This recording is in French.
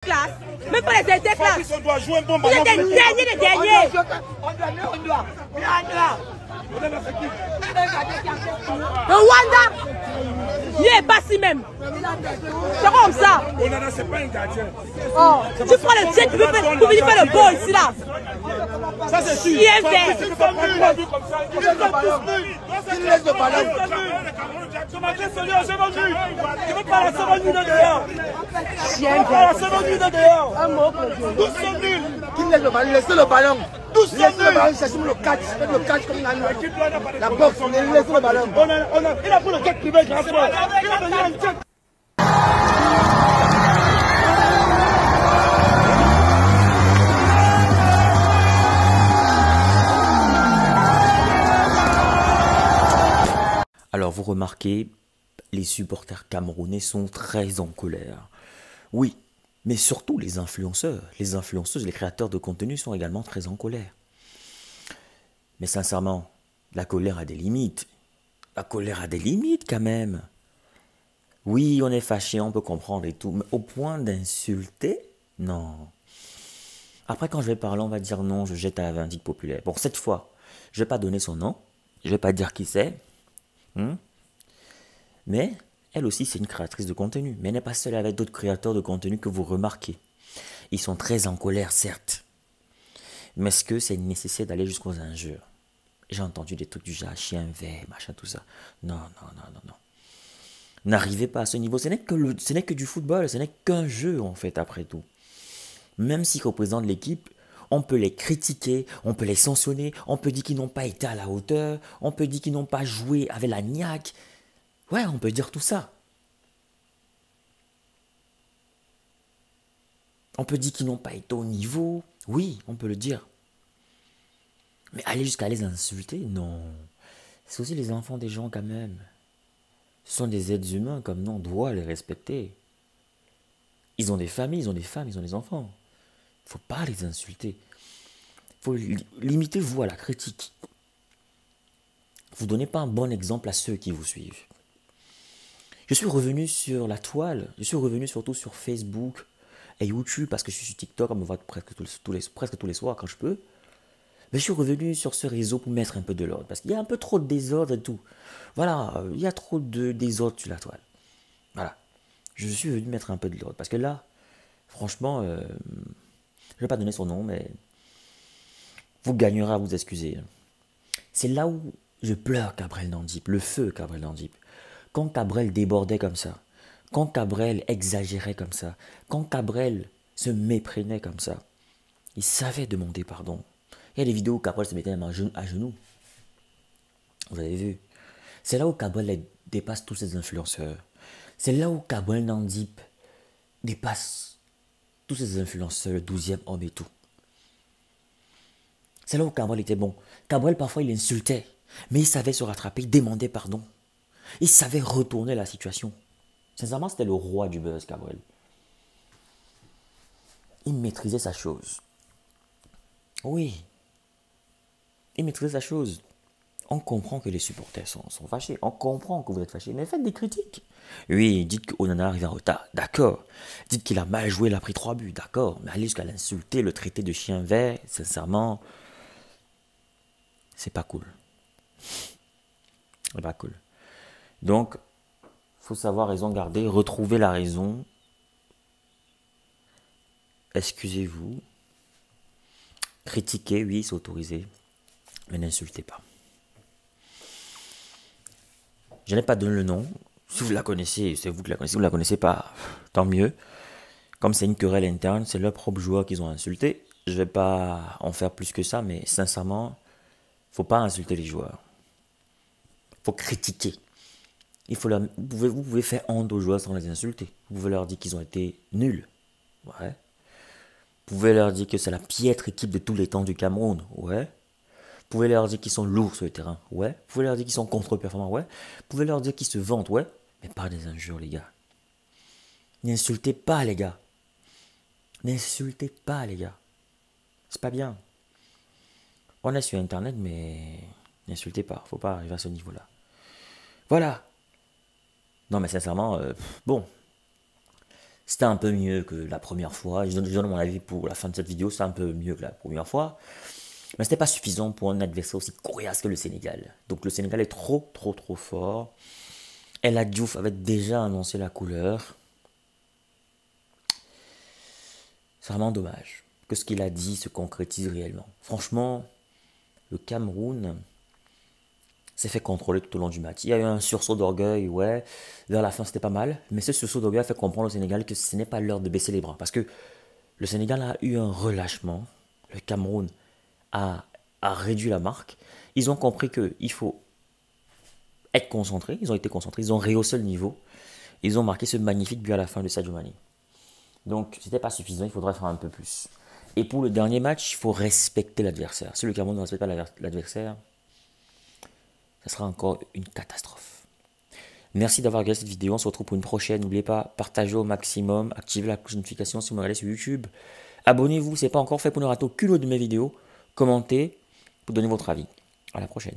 classe. Même pas les aider classe. On doit jouer un bon Vous ballon. êtes des derniers, des derniers. Le Rwanda, il est pas si même. C'est comme ça. Onana, c'est pas un gardien. Oh, tu prends le jet, tu veux faire le ball ici là. Ça c'est sûr. Chien vert. Il laisse le ballon. Chien vert. Un mot pour Dieu. Qui laisse le ballon, laissez le ballon. Laissez le ballon, cherchez le catch. Faites le catch comme la boxe, laissez le ballon. Il a pris le jet privé grâce à moi. Il a donné un jet. Alors vous remarquez, les supporters camerounais sont très en colère. Oui, mais surtout les influenceurs. Les influenceuses, les créateurs de contenu sont également très en colère. Mais sincèrement, la colère a des limites. La colère a des limites quand même. Oui, on est fâché, on peut comprendre et tout, mais au point d'insulter, non. Après, quand je vais parler, on va dire non, je jette à la vindicte populaire. Bon, cette fois, je ne vais pas donner son nom, je ne vais pas dire qui c'est. Mais elle aussi, c'est une créatrice de contenu. Mais elle n'est pas seule avec d'autres créateurs de contenu que vous remarquez. Ils sont très en colère, certes. Mais est-ce que c'est nécessaire d'aller jusqu'aux injures? J'ai entendu des trucs du genre chien vert, machin, tout ça. Non, non, non, non, non. N'arrivez pas à ce niveau. Ce n'est que du football, ce n'est qu'un jeu, en fait, après tout. Même s'ils représentent l'équipe, on peut les critiquer, on peut les sanctionner, on peut dire qu'ils n'ont pas été à la hauteur, on peut dire qu'ils n'ont pas joué avec la niaque. Ouais, on peut dire tout ça. On peut dire qu'ils n'ont pas été au niveau. Oui, on peut le dire. Mais aller jusqu'à les insulter, non. C'est aussi les enfants des gens quand même. Ce sont des êtres humains, comme nous, on doit les respecter. Ils ont des familles, ils ont des femmes, ils ont des enfants. Il ne faut pas les insulter. Il faut limiter vous à la critique. Vous ne donnez pas un bon exemple à ceux qui vous suivent. Je suis revenu sur la toile, je suis revenu surtout sur Facebook et YouTube, parce que je suis sur TikTok, on me voit presque tous les soirs quand je peux. Mais je suis revenu sur ce réseau pour mettre un peu de l'ordre, parce qu'il y a un peu trop de désordre et tout. Voilà, il y a trop de désordre sur la toile. Voilà, je suis venu mettre un peu de l'ordre, parce que là, franchement, je ne vais pas donner son nom, mais vous gagnerez à vous excuser. C'est là où je pleure Gabriel Nandip, le feu Gabriel Nandip. Quand Cabrel débordait comme ça, quand Cabrel exagérait comme ça, quand Cabrel se méprenait comme ça, il savait demander pardon. Il y a des vidéos où Cabrel se mettait à genoux. Vous avez vu? C'est là où Cabrel dépasse tous ses influenceurs. C'est là où Gabriel Nandip dépasse tous ses influenceurs, le 12e homme et tout. C'est là où Cabrel était bon. Cabrel, parfois, il insultait, mais il savait se rattraper, il demandait pardon. Il savait retourner la situation. Sincèrement, c'était le roi du buzz, Cabrel. Il maîtrisait sa chose. Oui. Il maîtrisait sa chose. On comprend que les supporters sont fâchés. On comprend que vous êtes fâchés. Mais faites des critiques. Oui, dites qu'Onana arrive en retard. D'accord. Dites qu'il a mal joué, il a pris 3 buts. D'accord. Mais aller jusqu'à l'insulter, le traiter de chien vert, sincèrement, c'est pas cool. C'est pas cool. Donc, il faut savoir raison garder, retrouver la raison. Excusez-vous. Critiquez, oui, c'est autorisé. Mais n'insultez pas. Je n'ai pas donné le nom. Si vous la connaissez, c'est vous qui la connaissez. Si vous ne la connaissez pas, tant mieux. Comme c'est une querelle interne, c'est leur propre joueur qu'ils ont insulté. Je ne vais pas en faire plus que ça, mais sincèrement, il ne faut pas insulter les joueurs. Il faut critiquer. Vous pouvez faire honte aux joueurs sans les insulter. Vous pouvez leur dire qu'ils ont été nuls. Ouais. Vous pouvez leur dire que c'est la piètre équipe de tous les temps du Cameroun. Ouais. Vous pouvez leur dire qu'ils sont lourds sur le terrain. Ouais. Vous pouvez leur dire qu'ils sont contre-performants. Ouais. Vous pouvez leur dire qu'ils se vantent. Ouais. Mais pas des injures, les gars. N'insultez pas, les gars. N'insultez pas, les gars. C'est pas bien. On est sur Internet, mais n'insultez pas. Faut pas arriver à ce niveau-là. Voilà. Non, mais sincèrement, bon. C'était un peu mieux que la première fois. Je donne mon avis pour la fin de cette vidéo. C'est un peu mieux que la première fois. Mais ce n'était pas suffisant pour un adversaire aussi coriace que le Sénégal. Donc le Sénégal est trop fort. El Hadji Diouf avait déjà annoncé la couleur. C'est vraiment dommage que ce qu'il a dit se concrétise réellement. Franchement, le Cameroun s'est fait contrôler tout au long du match. Il y a eu un sursaut d'orgueil, ouais. Vers la fin, c'était pas mal. Mais ce sursaut d'orgueil a fait comprendre au Sénégal que ce n'est pas l'heure de baisser les bras. Parce que le Sénégal a eu un relâchement. Le Cameroun a réduit la marque. Ils ont compris qu'il faut être concentrés. Ils ont été concentrés. Ils ont rehaussé le niveau. Ils ont marqué ce magnifique but à la fin de Sadio Mané. Donc, ce n'était pas suffisant. Il faudrait faire un peu plus. Et pour le dernier match, il faut respecter l'adversaire. Si le Cameroun ne respecte pas l'adversaire, ça sera encore une catastrophe. Merci d'avoir regardé cette vidéo. On se retrouve pour une prochaine. N'oubliez pas, partagez au maximum. Activez la cloche de notification si vous me regardez sur YouTube. Abonnez-vous si ce n'est pas encore fait pour ne rater aucune autre de mes vidéos. Commentez pour donner votre avis. À la prochaine.